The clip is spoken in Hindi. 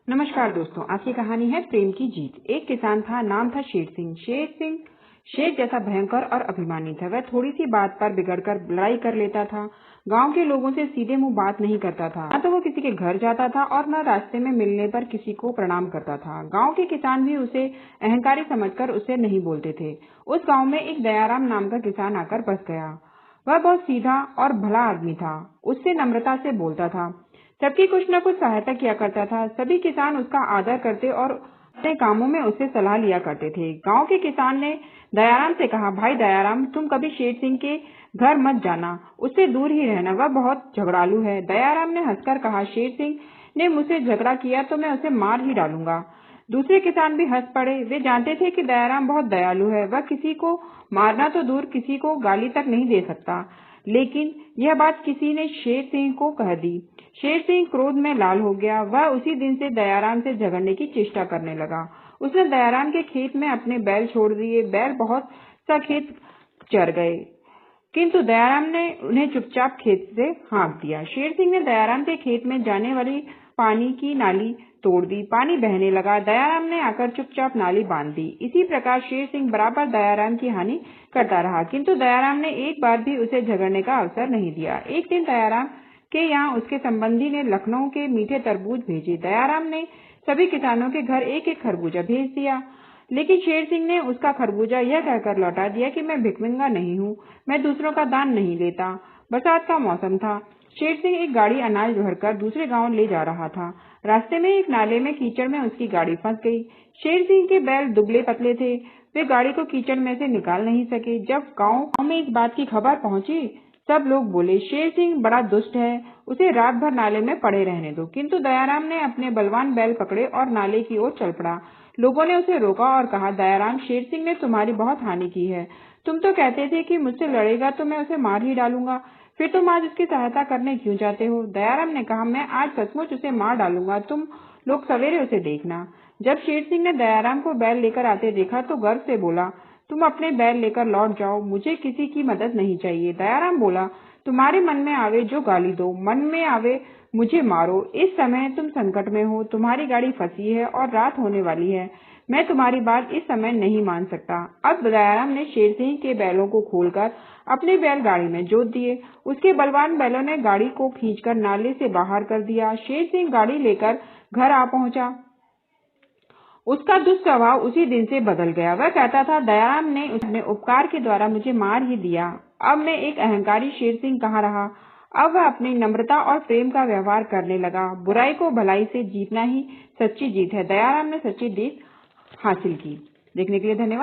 नमस्कार दोस्तों, आज की कहानी है प्रेम की जीत। एक किसान था, नाम था शेर सिंह। शेर सिंह शेर जैसा भयंकर और अभिमानी था। वह थोड़ी सी बात पर बिगड़कर लड़ाई कर लेता था। गांव के लोगों से सीधे मुंह बात नहीं करता था। न तो वो किसी के घर जाता था और न रास्ते में मिलने पर किसी को प्रणाम करता था। गांव के किसान भी उसे अहंकारी समझकर उससे नहीं बोलते थे। उस गाँव में एक दयाराम नाम का किसान आकर बस गया। वह बहुत सीधा और भला आदमी था। उससे नम्रता से बोलता था, सबकी कुछ न कुछ सहायता किया करता था। सभी किसान उसका आदर करते और अपने कामों में उससे सलाह लिया करते थे। गांव के किसान ने दयाराम से कहा, भाई दयाराम, तुम कभी शेर सिंह के घर मत जाना, उससे दूर ही रहना, वह बहुत झगड़ालू है। दयाराम ने हंसकर कहा, शेर सिंह ने मुझसे झगड़ा किया तो मैं उसे मार ही डालूंगा। दूसरे किसान भी हंस पड़े। वे जानते थे कि दयाराम बहुत दयालु है। वह किसी को मारना तो दूर, किसी को गाली तक नहीं दे सकता। लेकिन यह बात किसी ने शेर सिंह को कह दी। शेर सिंह क्रोध में लाल हो गया। वह उसी दिन से दयाराम से झगड़ने की चेष्टा करने लगा। उसने दयाराम के खेत में अपने बैल छोड़ दिए। बैल बहुत सा खेत चर गए, किंतु दयाराम ने उन्हें चुपचाप खेत से हाँक दिया। शेर सिंह ने दयाराम के खेत में जाने वाली पानी की नाली तोड़ दी। पानी बहने लगा। दयाराम ने आकर चुपचाप नाली बांध दी। इसी प्रकार शेर सिंह बराबर दयाराम की हानि करता रहा, किंतु दयाराम ने एक बार भी उसे झगड़ने का अवसर नहीं दिया। एक दिन दयाराम के यहाँ उसके संबंधी ने लखनऊ के मीठे तरबूज भेजे। दयाराम ने सभी किसानों के घर एक एक खरबूजा भेज दिया, लेकिन शेर सिंह ने उसका खरबूजा यह कहकर लौटा दिया कि मैं भिखमंगा नहीं हूँ, मैं दूसरों का दान नहीं लेता। बरसात का मौसम था। शेर सिंह एक गाड़ी अनाज भरकर दूसरे गांव ले जा रहा था। रास्ते में एक नाले में कीचड़ में उसकी गाड़ी फंस गई। शेर सिंह के बैल दुबले पतले थे। वे गाड़ी को कीचड़ में से निकाल नहीं सके। जब गांव में इस बात की खबर पहुंची, सब लोग बोले, शेर सिंह बड़ा दुष्ट है, उसे रात भर नाले में पड़े रहने दो। किंतु दयाराम ने अपने बलवान बैल पकड़े और नाले की ओर चल पड़ा। लोगों ने उसे रोका और कहा, दयाराम, शेर सिंह ने तुम्हारी बहुत हानि की है। तुम तो कहते थे कि मुझसे लड़ेगा तो मैं उसे मार ही डालूंगा, फिर तुम आज उसकी सहायता करने क्यों जाते हो? दयाराम ने कहा, मैं आज सचमुच उसे मार डालूंगा, तुम लोग सवेरे उसे देखना। जब शेर सिंह ने दयाराम को बैल लेकर आते देखा तो गर्व से बोला, तुम अपने बैल लेकर लौट जाओ, मुझे किसी की मदद नहीं चाहिए। दयाराम बोला, तुम्हारे मन में आवे जो गाली दो, मन में आवे मुझे मारो। इस समय तुम संकट में हो, तुम्हारी गाड़ी फंसी है और रात होने वाली है। मैं तुम्हारी बात इस समय नहीं मान सकता। अब दयाराम ने शेर सिंह के बैलों को खोलकर अपने बैल गाड़ी में जोत दिए। उसके बलवान बैलों ने गाड़ी को खींचकर नाले से बाहर कर दिया। शेर सिंह गाड़ी लेकर घर आ पहुंचा। उसका दुष्स्वभाव उसी दिन से बदल गया। वह कहता था, दयाराम ने अपने उपकार के द्वारा मुझे मार ही दिया। अब मैं एक अहंकारी शेर सिंह कहाँ रहा। अब वह अपनी नम्रता और प्रेम का व्यवहार करने लगा। बुराई को भलाई से जीतना ही सच्ची जीत है। दयाराम ने सच्ची जीत हासिल की। देखने के लिए धन्यवाद।